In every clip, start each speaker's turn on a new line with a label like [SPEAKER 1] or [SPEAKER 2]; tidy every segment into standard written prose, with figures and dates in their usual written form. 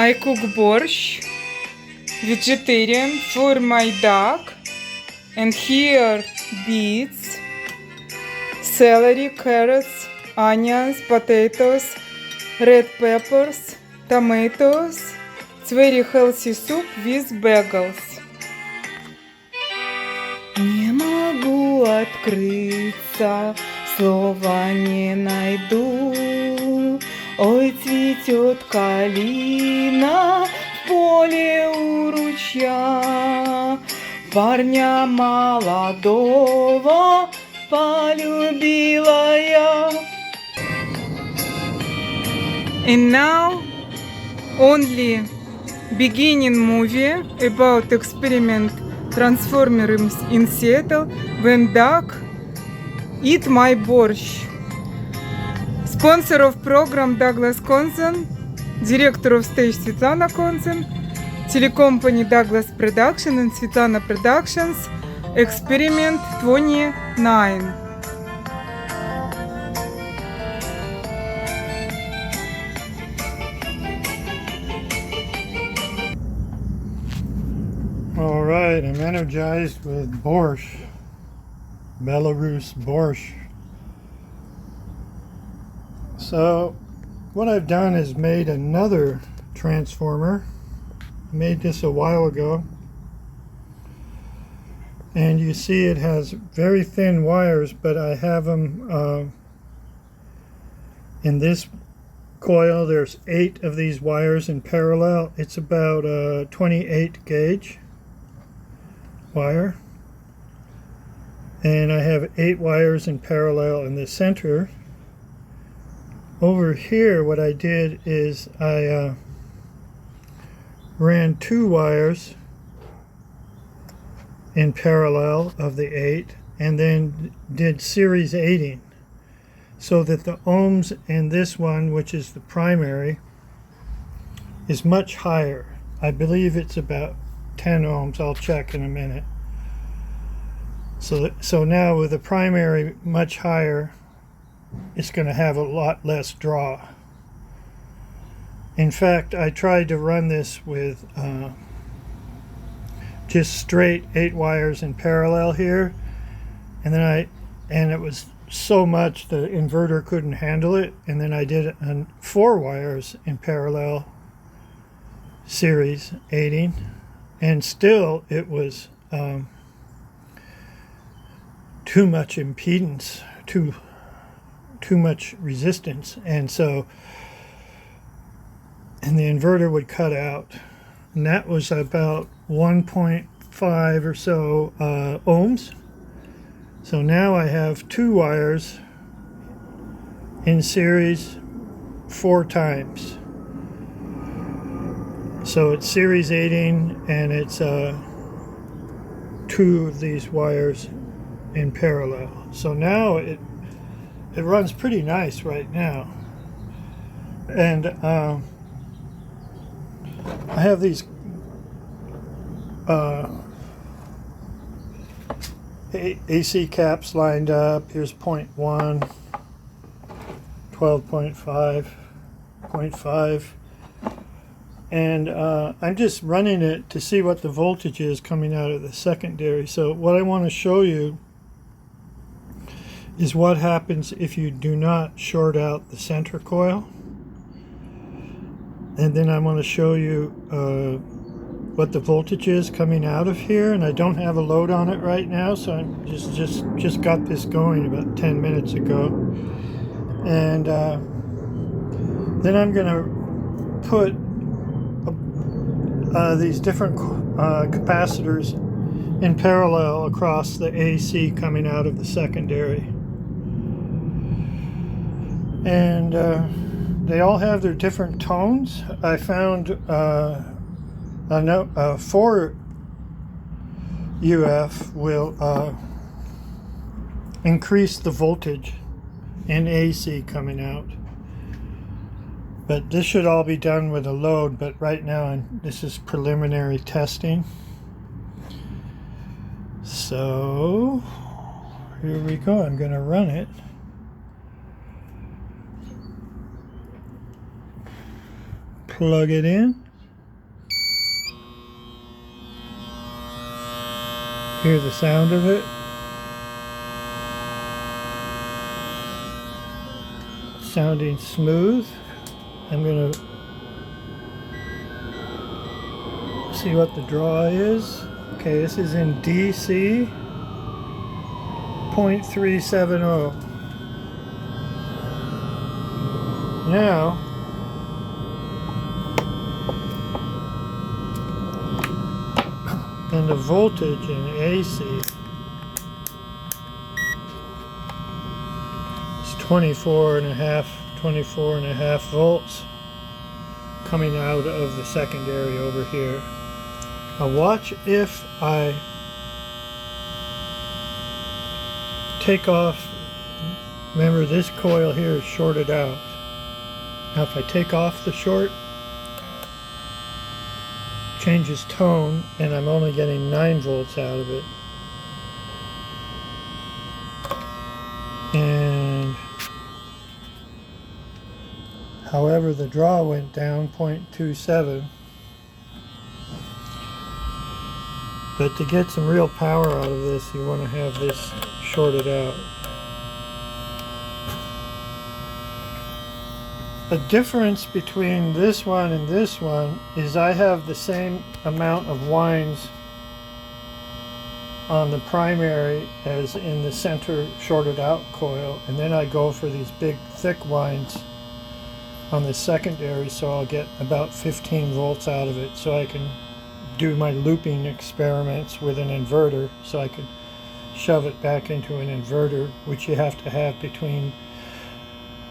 [SPEAKER 1] I cook borsch, vegetarian for my dog, and here beets, celery, carrots, onions, potatoes, red peppers, tomatoes. It's very healthy soup with bagels. Не могу открыться, слова не найду. Ой, цветет калина в поле у ручья. Парня молодого полюбила я. And now only beginning movie about experiment Transformers in Seattle when duck eat my борщ. Sponsor of program Douglas Conson, director of stage Svetlana Conson, telecompany Douglas Production and Svetlana Productions, experiment 29.
[SPEAKER 2] All right, I'm energized with Borsch, Belarus Borsch. So what I've done is made another transformer. I made this a while ago. And you see it has very thin wires, but I have them in this coil. There's 8 of these wires in parallel. It's about a 28 gauge wire, and I have 8 wires in parallel in the center. Over here what I did is I ran 2 wires in parallel of the 8 and then did series 8ing so that the ohms in this one, which is the primary, is much higher. I believe it's about 10 ohms. I'll check in a minute. So now with the primary much higher, it's going to have a lot less draw. In fact, I tried to run this with just straight 8 wires in parallel here, and then it was so much the inverter couldn't handle it, and then I did it on 4 wires in parallel, series 8ing. And still it was too much impedance, too much resistance, and the inverter would cut out, and that was about 1.5 or so ohms. So now I have 2 wires in series 4 times. So it's series 8ing, and it's 2 of these wires in parallel. So now it runs pretty nice right now. And I have these AC caps lined up. Here's 0.1, 12.5, 0.5. And I'm just running it to see what the voltage is coming out of the secondary. So what I want to show you is what happens if you do not short out the center coil. And then I want to show you what the voltage is coming out of here. And I don't have a load on it right now, so I just got this going about 10 minutes ago. And then I'm going to put these different capacitors in parallel across the AC coming out of the secondary. And they all have their different tones. I found 4 UF will increase the voltage in AC coming out. But this should all be done with a load, but right now this is preliminary testing. So here we go. I'm going to run it. Plug it in. Hear the sound of it. Sounding smooth. I'm going to see what the draw is. Okay, this is in DC 0.370. Now and the voltage in AC is 24 and a half volts coming out of the secondary over here. Now watch if I take off. Remember, this coil here is shorted out. Now if I take off the short, changes tone, and I'm only getting 9 volts out of it. And however, the draw went down 0.27. But to get some real power out of this, you want to have this shorted out. The difference between this one and this one is I have the same amount of winds on the primary as in the center shorted out coil, and then I go for these big thick winds on the secondary, so I'll get about 15 volts out of it, so I can do my looping experiments with an inverter, so I could shove it back into an inverter, which you have to have between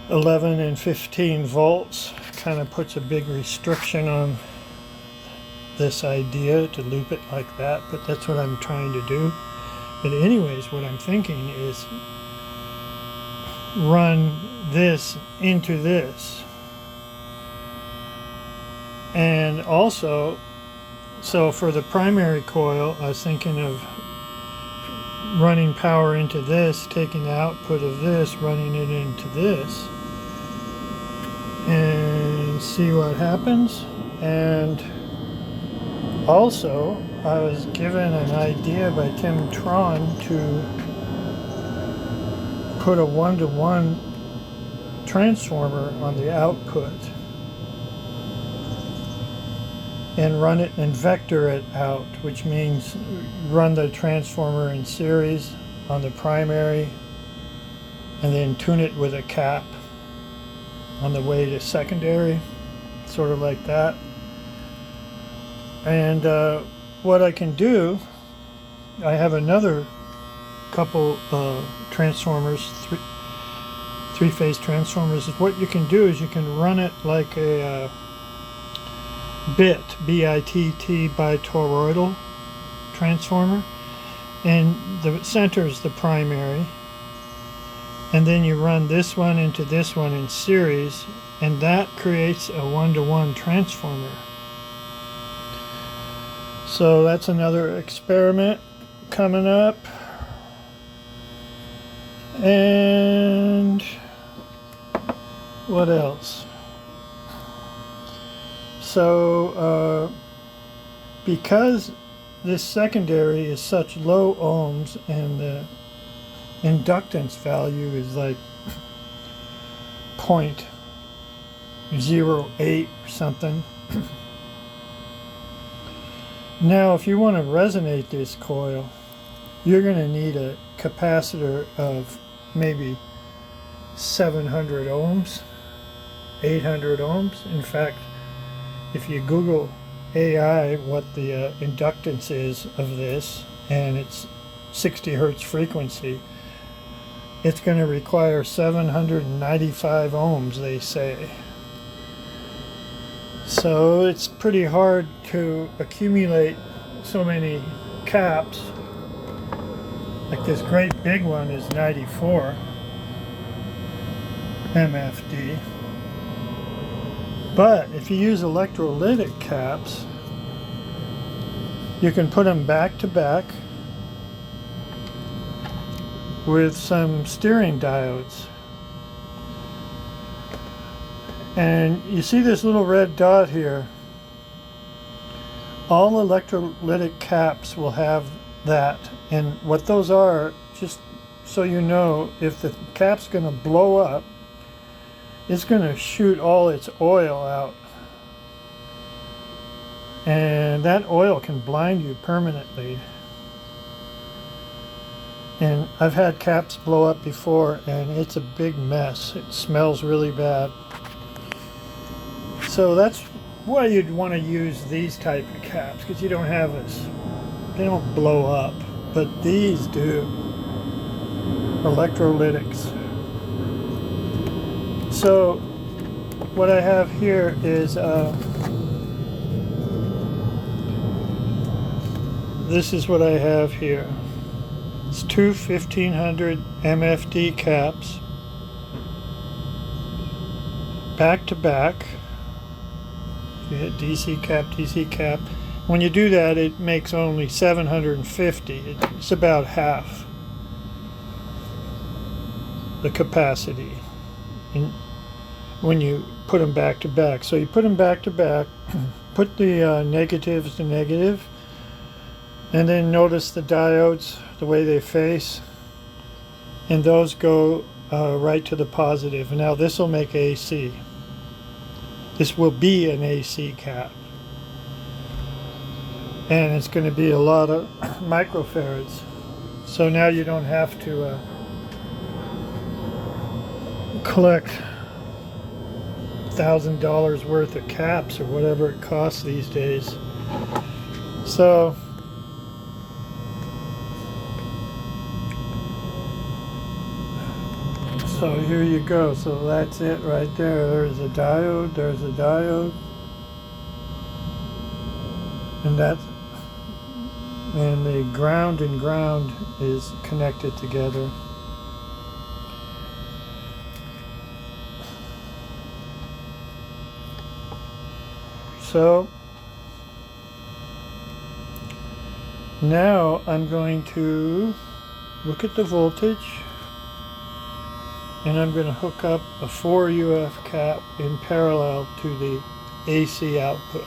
[SPEAKER 2] 11 and 15 volts. Kind of puts a big restriction on this idea to loop it like that, but that's what I'm trying to do. But anyways, what I'm thinking is run this into this. And also, so for the primary coil, I was thinking of running power into this, taking the output of this, running it into this, and see what happens. And also, I was given an idea by Tim Tron to put a 1-to-1 transformer on the output and run it and vector it out, which means run the transformer in series on the primary and then tune it with a cap on the way to secondary, sort of like that. And what I can do, I have another couple transformers, three-phase transformers. What you can do is you can run it like a BITT bitoroidal transformer, and the center is the primary, and then you run this one into this one in series, and that creates a 1-to-1 transformer. So that's another experiment coming up. And what else? So because this secondary is such low ohms and the inductance value is like 0.08 or something. Now if you want to resonate this coil, you're going to need a capacitor of maybe 700 ohms, 800 ohms. In fact, if you Google AI what the inductance is of this, and it's 60 hertz frequency, it's going to require 795 ohms, they say. So it's pretty hard to accumulate so many caps. Like this great big one is 94 MFD. But if you use electrolytic caps, you can put them back to back with some steering diodes. And you see this little red dot here. All electrolytic caps will have that. And what those are, just so you know, if the cap's going to blow up, it's going to shoot all its oil out. And that oil can blind you permanently. And I've had caps blow up before, and it's a big mess. It smells really bad. So that's why you'd want to use these type of caps, because you don't have this, they don't blow up, but these do. Electrolytics. So what I have here is this is what I have here. It's two 1500 MFD caps, back to back. You hit DC cap, DC cap. When you do that, it makes only 750. It's about half the capacity when you put them back to back. So you put them back to back, put the negatives to negative, and then notice the diodes, the way they face, and those go right to the positive. And now this will make AC. This will be an AC cap. And it's going to be a lot of microfarads. So now you don't have to collect $1,000 worth of caps or whatever it costs these days. So here you go. So that's it right there. There's a diode, there's a diode. And the ground and ground is connected together. So now I'm going to look at the voltage, and I'm going to hook up a 4 UF cap in parallel to the AC output.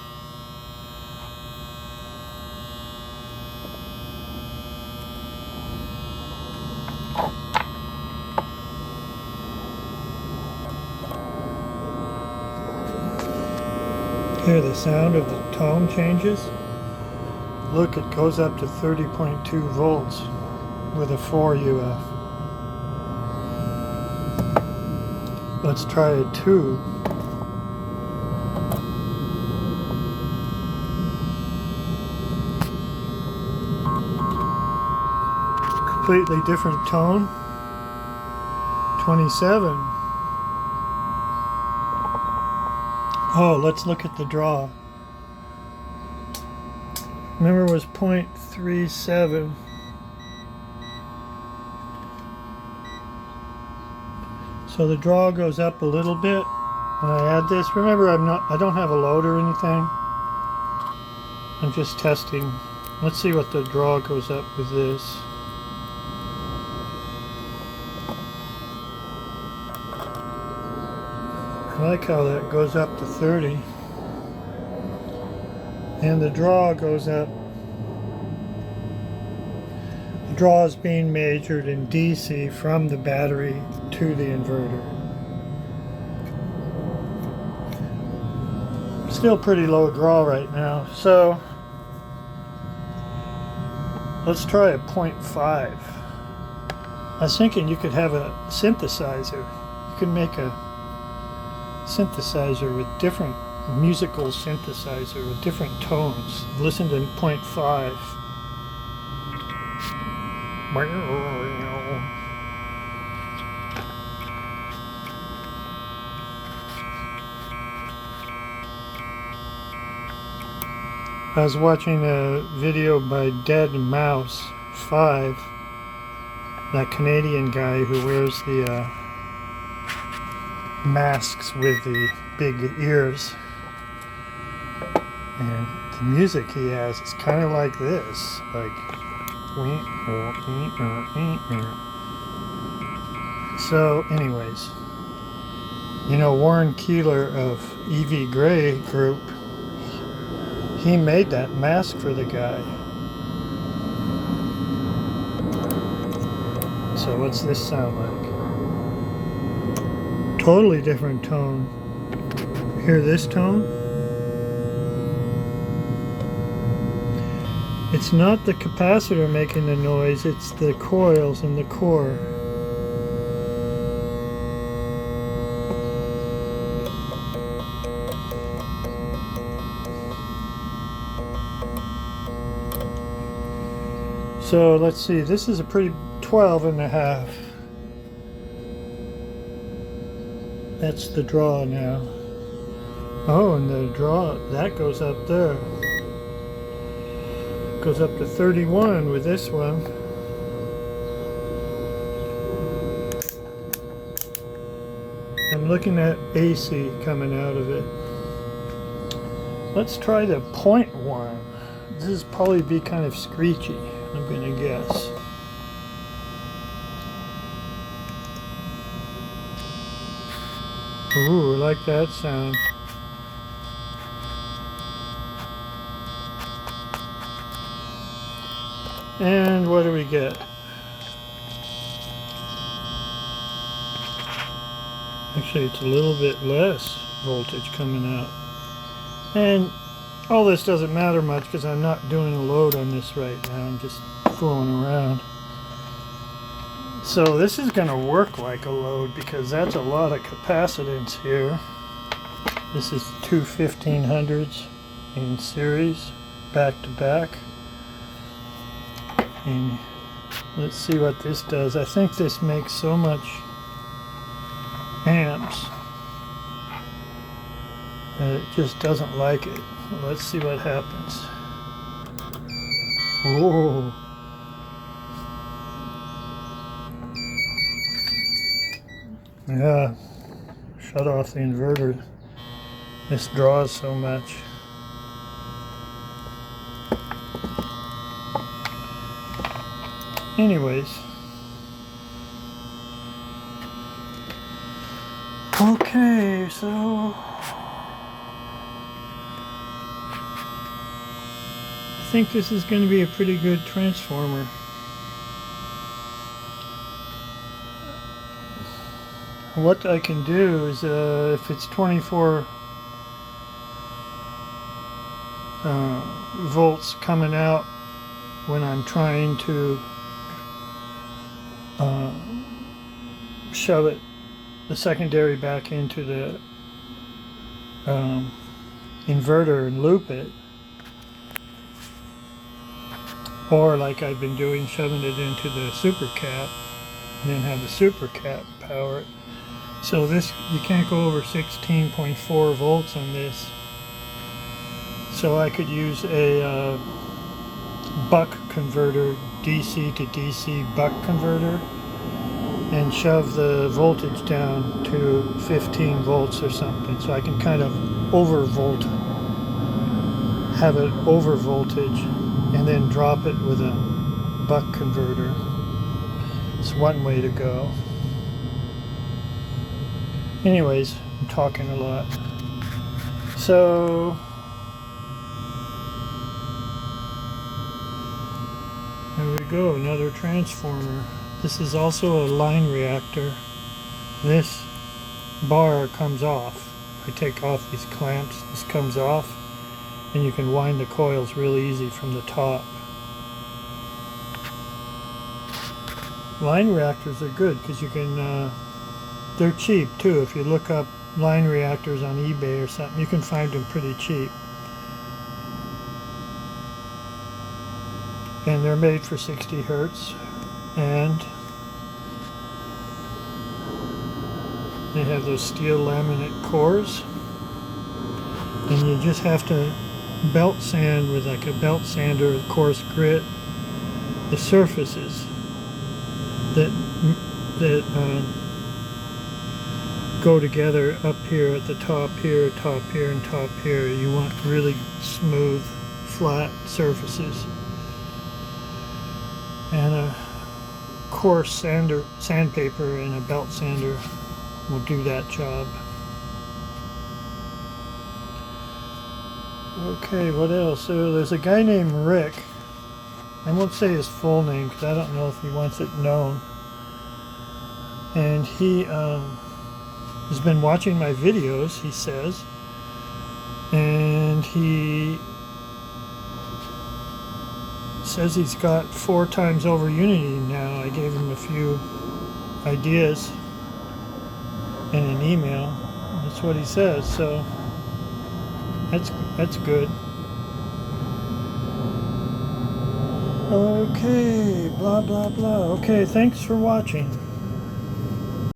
[SPEAKER 2] Hear the sound of the tone changes? Look, it goes up to 30.2 volts with a 4 UF. Let's try a 2. Completely different tone. 27. Oh, let's look at the draw. Remember, it was 0.37. So the draw goes up a little bit when I add this. Remember, I don't have a load or anything. I'm just testing. Let's see what the draw goes up with this. I like how that goes up to 30. And the draw goes up. The draw is being measured in DC from the battery to the inverter. Still pretty low draw right now. So let's try a 0.5. I was thinking you could have a synthesizer. You could make a synthesizer with different musical synthesizer with different tones. Listen to 0.5. I was watching a video by Dead Mouse 5, that Canadian guy who wears the masks with the big ears, and the music he has is kind of like this, like so anyways, you know, Warren Keeler of EV Gray Group, he made that mask for the guy. So what's this sound like? Totally different tone. Hear this tone? It's not the capacitor making the noise, it's the coils in the core. So let's see, this is a pretty 12.5. That's the draw now. Oh, and the draw, that goes up there. Goes up to 31 with this one. I'm looking at AC coming out of it. Let's try the 0.1. This is probably be kind of screechy, I'm gonna guess. Ooh, I like that sound. And what do we get? Actually, it's a little bit less voltage coming out. And all this doesn't matter much because I'm not doing a load on this right now. I'm just fooling around. So this is going to work like a load because that's a lot of capacitance here. This is two 1500s in series, back to back. And let's see what this does. I think this makes so much amps that it just doesn't like it. Let's see what happens. Whoa. Yeah, shut off the inverter. This draws so much. Anyways. Okay, so I think this is going to be a pretty good transformer. What I can do is if it's 24 volts coming out when I'm trying to shove the secondary back into the inverter and loop it, or like I've been doing, shoving it into the super cap and then have the super cap power it. So this, you can't go over 16.4 volts on this. So I could use a buck converter, DC to DC buck converter, and shove the voltage down to 15 volts or something. So I can kind of overvolt, have it over voltage, and then drop it with a buck converter. It's one way to go. Anyways, I'm talking a lot. So there we go, another transformer. This is also a line reactor. This bar comes off. If I take off these clamps, this comes off, and you can wind the coils really easy from the top. Line reactors are good because you can they're cheap too. If you look up line reactors on eBay or something, you can find them pretty cheap. And they're made for 60 hertz, and they have those steel laminate cores, and you just have to belt sand with like a belt sander or coarse grit the surfaces that go together up here at the top here, and top here. You want really smooth, flat surfaces. And a coarse sandpaper and a belt sander will do that job. Okay, what else? So there's a guy named Rick. I won't say his full name because I don't know if he wants it known. and he has been watching my videos, he says, and he says he's got 4 times over unity now. I gave him a few ideas in an email. That's what he says, so that's good. Okay, blah blah blah. Okay, thanks for watching.